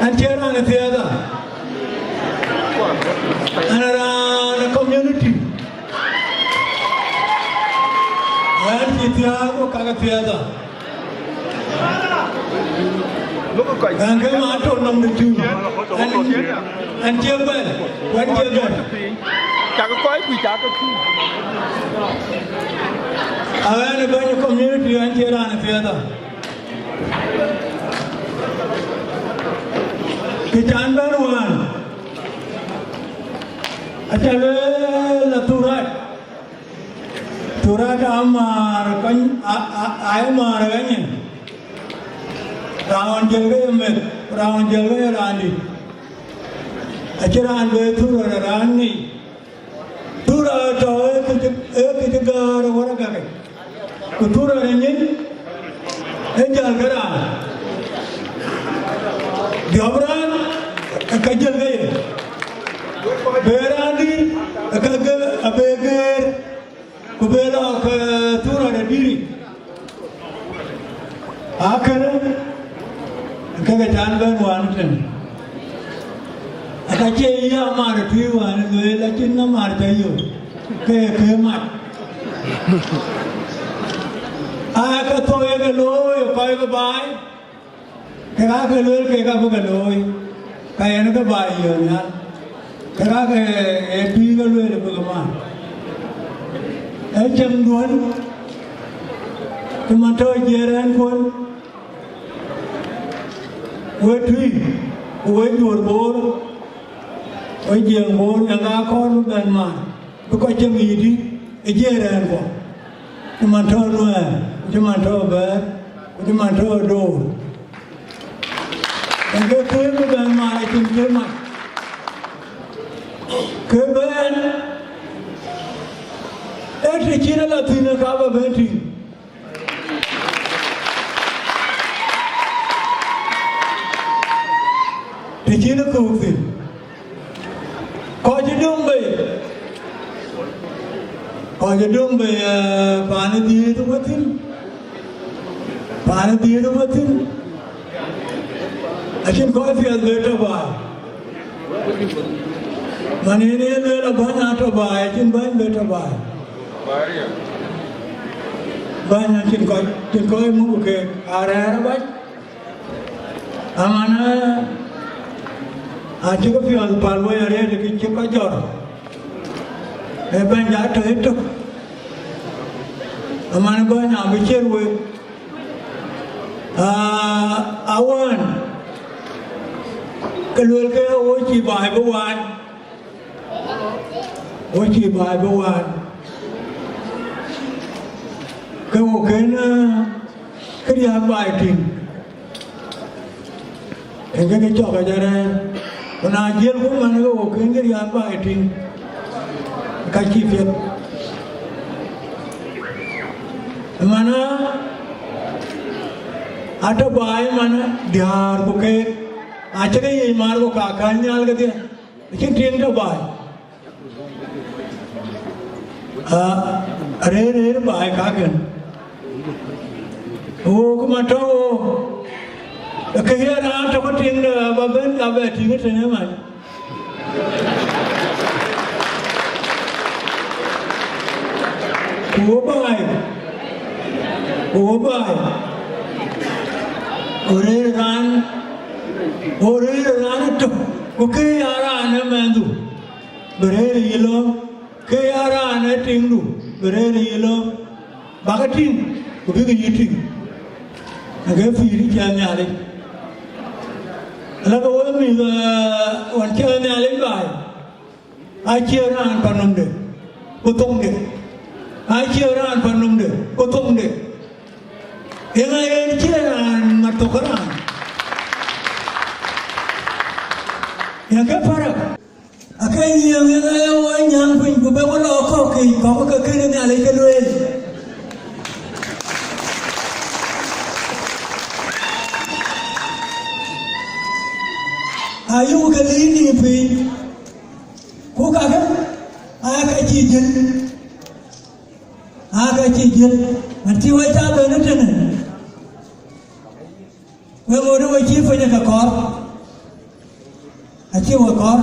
Anjera na tiada. Anara community. Anji tiago kaga tiada. Angkai mato nom de tu. Anjera ben. Anjera ben. Chả có quái quỷ chả có chi. Awalnya banyak community Anjera na tiada. Kitan baruan. Ajalah la turat amar kan amar kan rawan jalga met rawan jalga rani ajaran be turat rani turat ek gar wara gake turat ini jalga rani diabran kajal gaya berani kagak abeger kubela ke turat diri akhirnya kagak jangan wanita akace iya mar tuan gue lagi namar tayo ke kemat aka toye ke loy kaya ke bay kaya ke loy kaya ke loy kaya nak ke bay ya kaya ke epi ke loy le bagaimana jam duan teman toy jaran pun Wetui, jual bor, jiang bor yang akor dan mah, bukan jam ini, ejeran ko, cuma tahu luar, cuma tahu ber, cuma tahu dor. Dan kemudian dan mah itu cuma, kemudian, Cina Latina kaba benti. Cina kufi, kau jadi dombe, panen dia itu betul, asyik kau fiat betul bah, mana ini ada banyak tu bah, asyik banyak betul bah, banyak asyik kau mau ke area bah, amana Aja ke fial palwa ya re de ke kajor. Ben jatuh itu. Aman banyak bicara we. Awan. Keluar ke oci bahai bawan. Oci bahai bawan. Kemudian kerja baik ting. Enggak kecok aja re. Penajil pun mana ke oken ke dia apa itu kaki fiat mana ada bayi mana diar bukan aja ke ini mar bukan kakaknya alga dia mungkin dia ada bayi re bayi kakak oh kemana Kaya na takut tinggal baben kabe tinggal sana mana? Obai, orang itu, kaya orang mendu, berhari ilo, kaya orang tinggu, berhari ilo, bagatin, kau begitu, agak firi jangan ada. Lalu kami wanita ni alai, ajaran panum de, potong de, ajaran panum de, potong de. Yang ajaran matokaran, yang keparak. Akan yang orang yang pun beberapa kau kekini ni alai keluar. Ayu kali ini pi, kau kakak, agak cicil, nanti wajah benar benar. Kalau orang wajib punya kakor, achi wa kor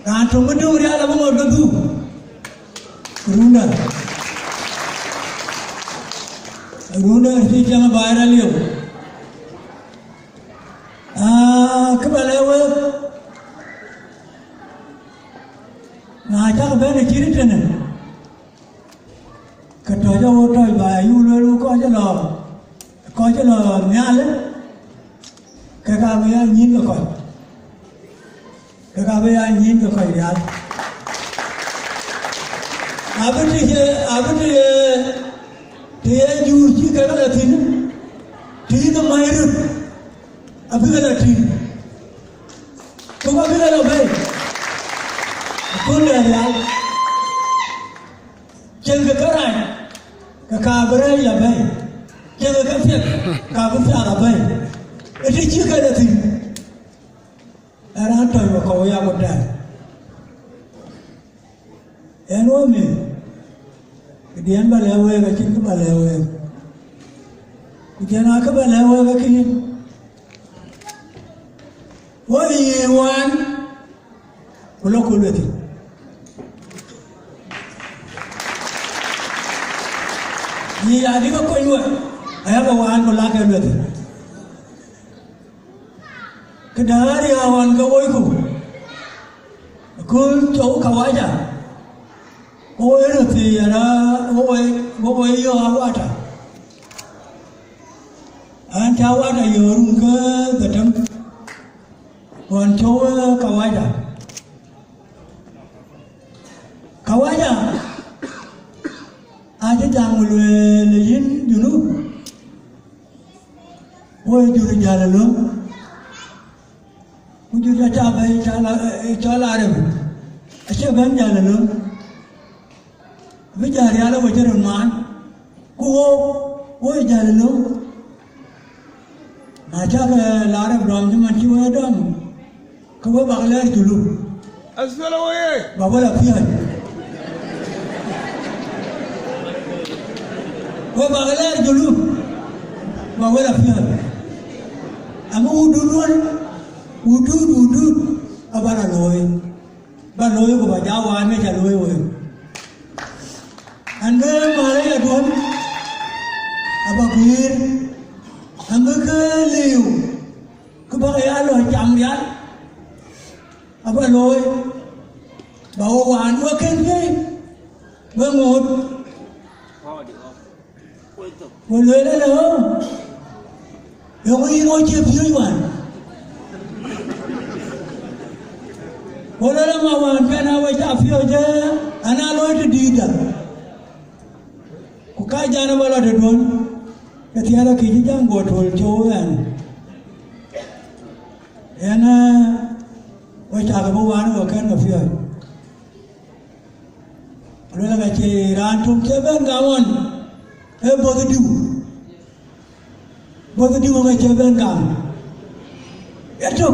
ran to mudu ri ala mo du runda si jama bayar liyo kebalewe na ja bene kiritene kato ja woto ba yu lu ko ja lo nyale ka be ya nyin ko ka be ya nyin ko ya abati te jur ci ka la tin ti na mayru abiga la tin ko ba biga la bay ko le ya jeng ka karan ka bare ya bay jeng ka fiat ka bu fa la bay e ci ka la tin ara to ko ya ko da eno me dian ba lewe ga kin ba lewe dian ka ba lewe ga kin wa yiwan kulo kulati ni adi ko koywa aya ba wan ko la ka lati kedari awan ka boy ko kul chau ka waja Ôi nó thì ôi yo awata anh cháu awata yo rung ke betam còn cháu kawaja aja jangan leyin dulu ôi dulu jalan lo ujung cabai cala arem asyik bang jalan lo bây giờ thì là bây giờ rồi mà cô giờ là lúc mà chắc là làm đòn cho mình chưa hết đâu có bác bạc lên từ lúc bà bác là phiền bác bạc lên từ lúc bà bác là phiền ama udu luôn udu apa là lôi của bà giáo anh mới trả lôi rồi anh ơi mà lấy là tuấn apa quên anh cứ liều cứ bác ấy lời chậm đi anh apa lôi bảo hoàn qua kênh cái với một lưới đó nữa không có gì nói chia phía mà Wala na mawan kana wa ta fiyo je ana lo de dida ku ka jana wala de don ka tiara ki ji jango tol chowan yana wa ta ga wan wa kana fiyo wala ga che ran tum che ben gawon e bodu ga che ben gam eto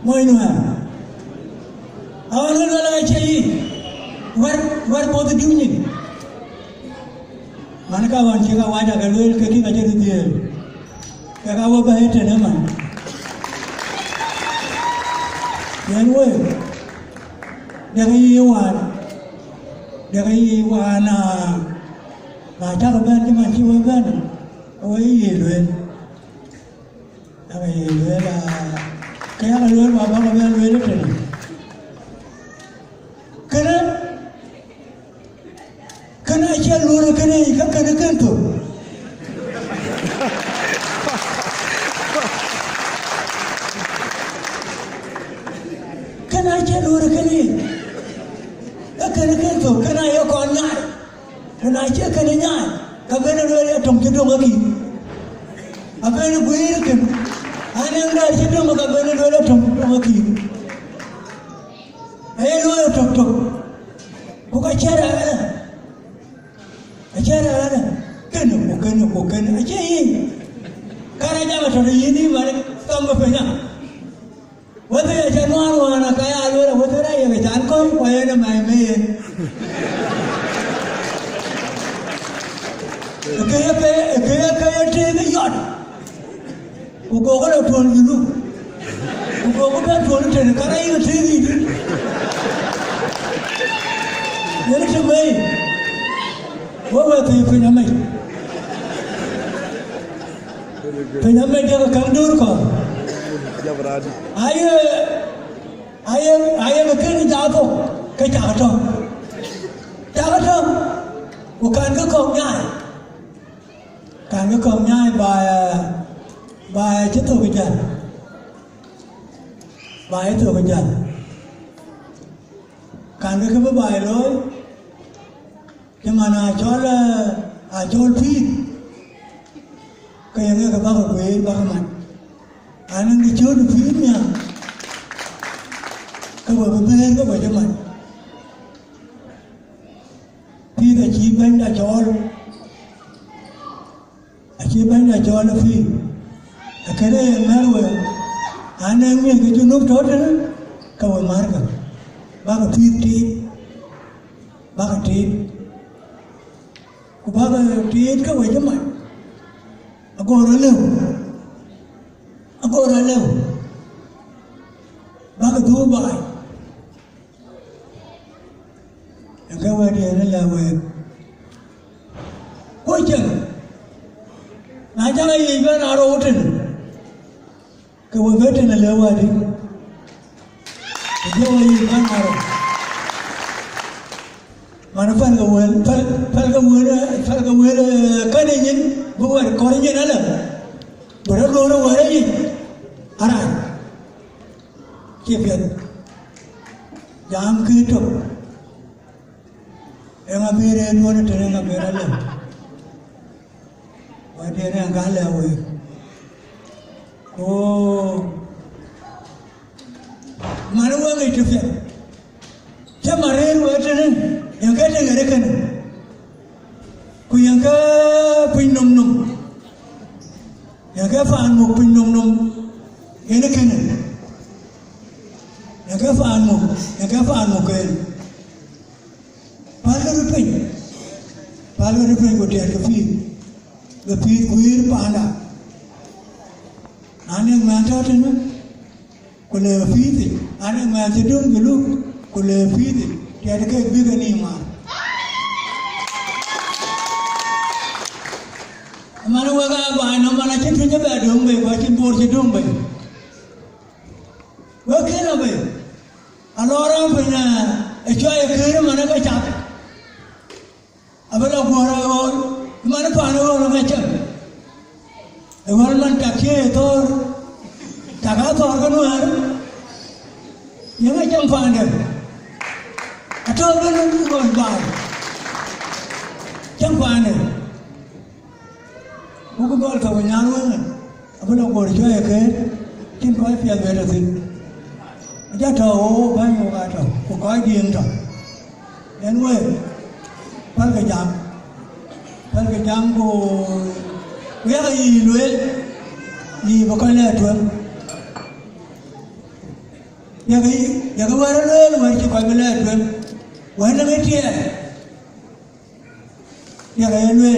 Moi nu awal lu lagi cai war bodu dunia mana kawan cakap wajah kalau kaki macam itu dia kakak awak bahaya tak man yang we dari Iwan baca kapan cuma siapa kan awak Iwan lah kaya kaluluan bapa kami lalu itu kan, kena aja luar kena ikan kan tu, kena aja luar kena kan tu, kena ayah kau nyai, kena aja kena nyai, kau kena luar ya tong lagi, apa yang gue kan? Anang dah situ maka benar dua tok lagi. Dua tok. Bukan cara ada. Kena aja ini. Karena jangan sampai ini balik tambah banyak. Waktu ya Januari wana kaya alur waktu raya becan kau kaya nama main. Kaya TV yacht. cô có đâu thuần gì luôn cô có biết thuần thì cái đấy là thế gì đấy nhớ cho mày bố mẹ thì phải nhắm mày cho cầm đuôi con ai mà cái gì đó cái chả trong của càng cứ còn nhai bài chết thôi cái chân bài thôi cái chân càng cứ cái bài lối nhưng mà là cho phi cái bác ở quê bác ở mặt anh đi chốt được phím nha các bà bên các bà cho mặt phi là chỉ bánh đã cho luôn chỉ bánh đã cho nó phi cái này mà rồi anh em nghe cái chỗ nút chốt đó các bà mar cả bác ở phi tí bác ở tí bác ở tí các bà cho mặt agora leu bác du bài cái vấn đề này là về cuối chừng nãy chắc gì với nào đâu trình cái vấn đề này là về đi cái gì với nào mà nó phân cái vấn cái này nhìn vừa có cái gì nữa là bữa đó luôn đâu vậy gì à này chia biệt giảm kỹ thuật em ở bên đây luôn thì em ở bên đây vậy thì em gái là vậy ô mà nó vừa cái chia biệt chắc mà đây rồi thì em cái này cái này kuyang cái pin nôm yang cái phản một pin nôm cái này yang cái phản một cái palu pin của tiền cái phi quỷ panda anh em mang cho thế nữa của lệ phi thì anh em mang cho đúng cái lúc của lệ phi thì cái biết cái gì mà mana waga ba no mana chin chin ba dum be wa chin por chin dum be wa kena be alora be na e choy kere mana ka chap abala gora or mana pa no ka chap e wal man ta ke tor ta ga tor ka no har yang cham fa ne ato be no gon ba cham fa ne buku gol ka wanyan wan abula gor joye ke tin ko fi ade da tin ja to ba yo ga to ko ko dien to en we pal ka jam ko we ga yi lwe yi ba ka le to ya ga war le war ki ko le to wa na me tie ya ga lwe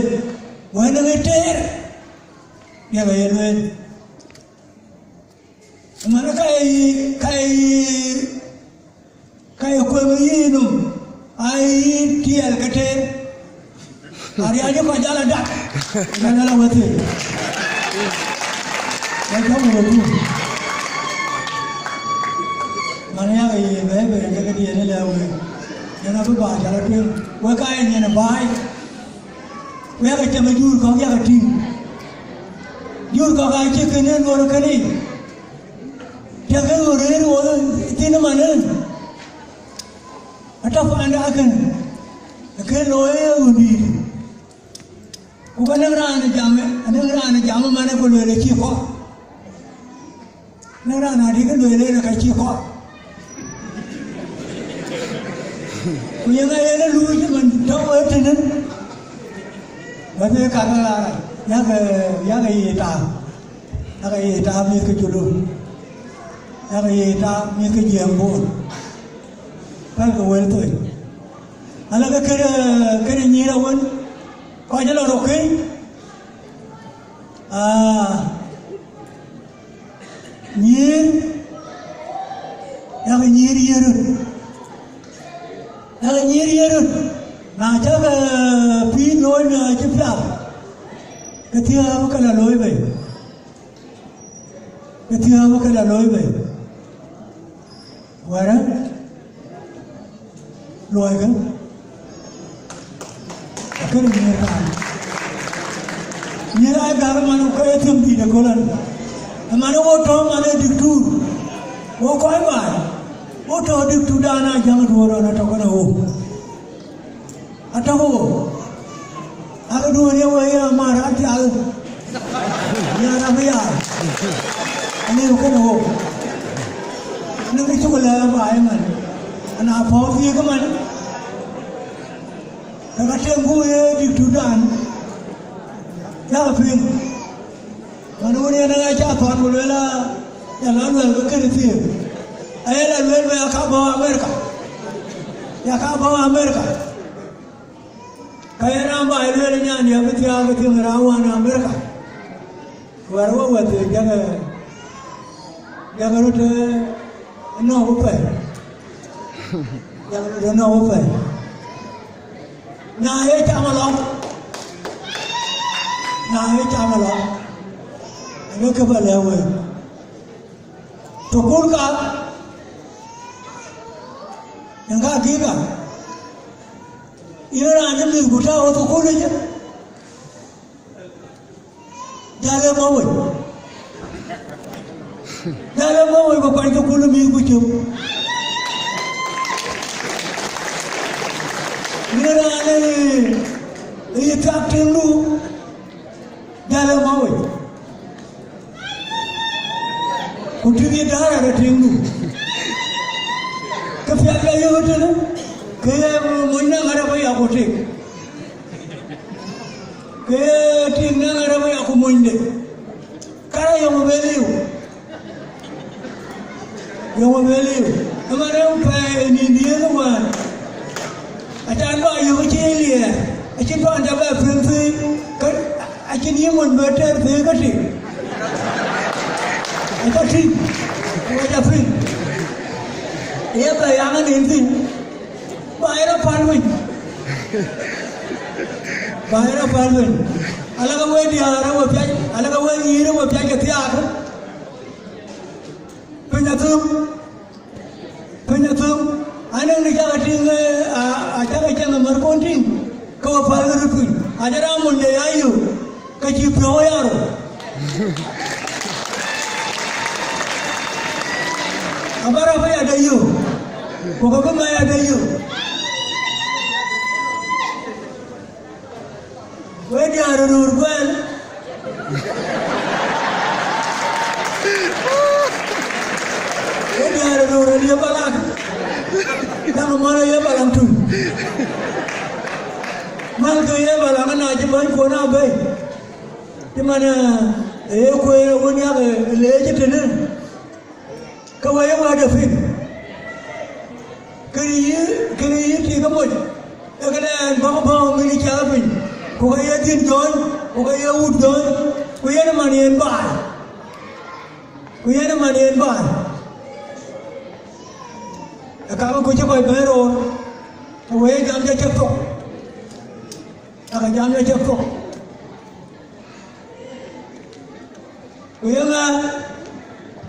wa na me tie ya ga lwe mana kai ko yinu ai tiel kate ari aja ko jala dak ngala wate ya kamu betul mana ya be jaga dia ni lawe yana ba jala tu wa kai ni na bai wa ga chama jur ko ya ga tim jur ko ga che kene no kani jaga ore ro tin mana atau anda akan loe undi bukan negara jam mana ko loe chi ko negara na di kan loe na ka chi ko kuya ga lu ji man taw tin ba be ka la ya ga yi ta mi ke julu ya ga yi ta mi ke jembo kan ko wel toy ala ka kere nyira won ko jalo roke nyir ya nyir yerut na cha ga pi loi na chi pya cái thia nó cái là lối vậy cái thia nó cái là lối vậy vậy đó lối cái này như thế như ai cả mà nó cái thêm gì được con lần mà nó vô trốn mà nó được tu vô coi bài vô trốn được tu đa na jangan dua orang atau kena ho atau ho aku dua dia wahai marah dia ya ramai ini bukan ho ini itu kalau bahaya man anak apa dia ke man kalau tengku ye di tudan ya fin mana ni anak aja tuan boleh lah ya lalu bukan itu ayah lalu ya kau bawa Amerika ya kau bawa Amerika kaya namba ilmu ni dia betul ngerawan Amerika. Baru buat jangan lupa no apa, jangan lupa no apa. Nah camalong, ini kebalawan. Tukul kah, yang kaki kah? Ini ranjam ni guta atau kau ni je, jalan mawai kau pada kau ni minggu je. Ini ranjam ini tak tinggu, jalan mawai. Kau ni dah ada tinggu. Kefiat kaya betul ni. Kaya mana ada banyak aku tik, kaya tim nang ada banyak aku monde. Kalau yang membeli, kemarin upaya ini dia tu kan, acan bawa yang kecil ya, acan bawa anda bawa free, kan acan ni mon better free kan sih, acan free, acan free, ia bayangan ini. Bayar Parwin. Alam kamu dia orang wajib, alam kamu ini orang wajib ketiak. Penyatum, anak ni jangan tinggal, jangan merkonting. Kau Parwin itu, ada ramun dia ayu, kecil perawat. Apa yang ada you? Pokoknya mai ada you. Wedi ada urban. Wedi ada urban dia balak. Jangan mana dia balang tu. Mal tu dia balangan aja baik kona baik. Di mana kau ni apa leci tu ni. Kau yang ada fit. Kiri tiga mut. Akan bapa milik siapa? Kau kaya tinjon, kau kaya udon, kau kaya manian bar. Kalau kau coba baru, kau kaya jam cepok. Akan jam cepok. Kau yang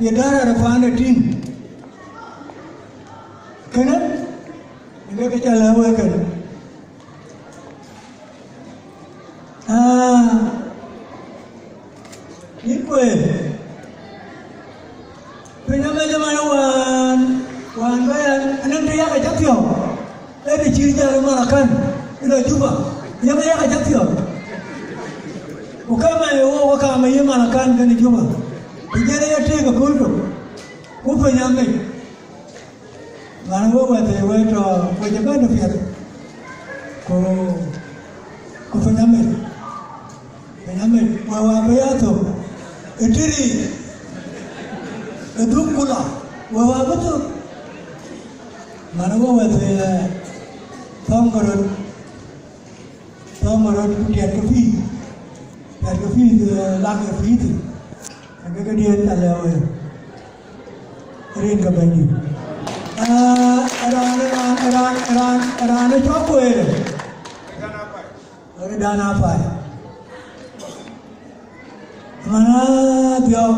dia darah ada tin. Kenapa? Ini kita lawan. Ini Penama zaman wan bayan, anak dia kerja tiaw. Ada ciri cara melakukan, ina cuba. Yang dia kerja tiaw. Bukan mahu melakukan kan cuba. Jadi dia tiga kultur. Kupa nyamai. Mana buat itu pejabat fiat. Kupa nyamai. Wawa bayatu. Itiri. Itu pula. Wawa betul. Mana buat itu Tongkorot dia kopi itu lagi kopi itu. Agak dia tak lewat. rin ka bani aran cho quê rồi đana phải mà nó biểu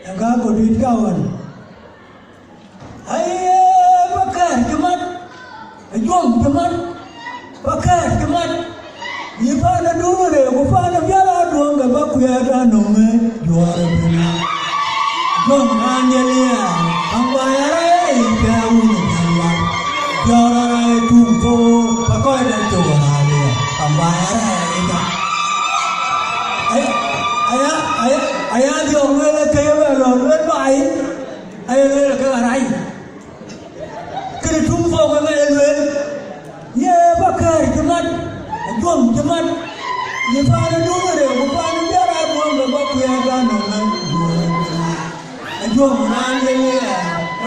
em gái của đi cao hơn ai pakai cuman juang cuman pakai cuman Yifana dure kufana vyala duanga bakuyata nome juara bina Jom angelia Angwayara ikauni kaya Jara tumpo Pakoy na tuwahalia Angwayara ika Aya di ongwele kaya wala Wala bai Aya wala kaya rai Kini tumpo kaya wala Ye bakar cuman Juang cuman Yifana dure kufana vyala duanga bakuyata nome Juang angelia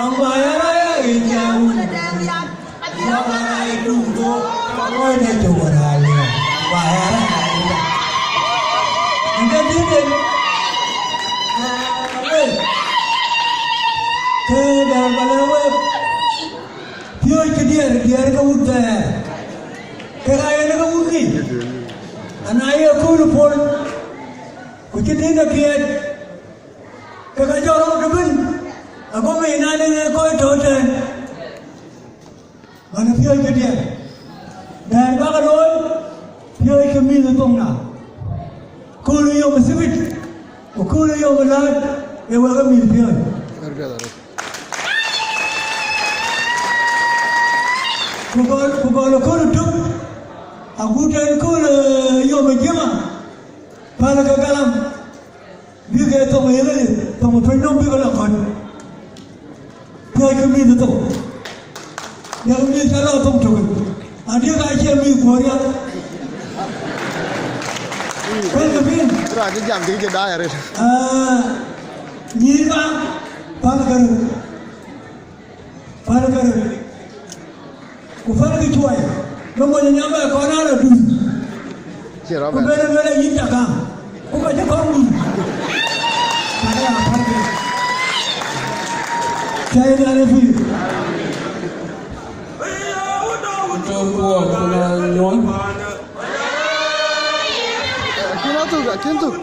Angwayara ikauni Jara tumpo Pakoy na tuwahalia Angwayara ika Enggak tidak. Ke dalam balawat. Pioi ke dia ke udah. Kerana ke ugi. Anaya aku lupon. Kucing nak kiat. Kekajar orang kebun. Aku mainan dengan kau itu dan. Mana pioi ke dia. Dan bagai pioi ke milu tongna. Kulu yang bersibit, kulu yang berat, yang kami lihat. Kukul kulu tu, aku dan kulu yang berjema, pada kekalam, dia tu menyelir, tu menfirman berkelakuan. Dia kami itu, dia kami kalau tu tu, dia kaya kami korea. Ra cái giảm tí cái đai ở đây. Nhìn vào Palagar. Ku fara cái chuối. Nó muốn nhà mẹ con nào là đun. Chỉ đó Ku vậy. bê là nhìn chả cả. Ku phải cho con đun. Chạy ra đây phi. Trong buồn là nhón Kiến thức.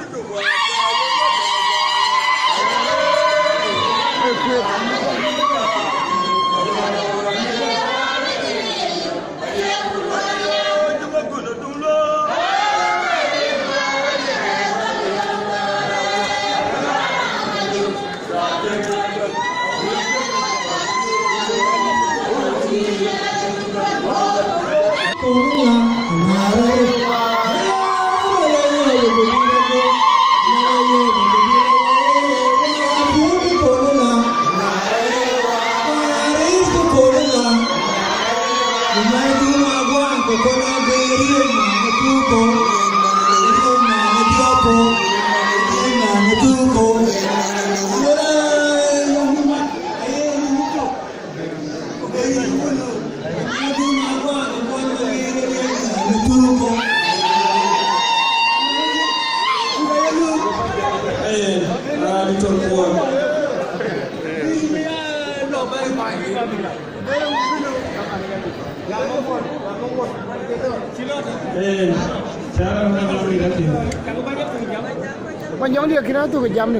Banyong dia kira tu kejam ni.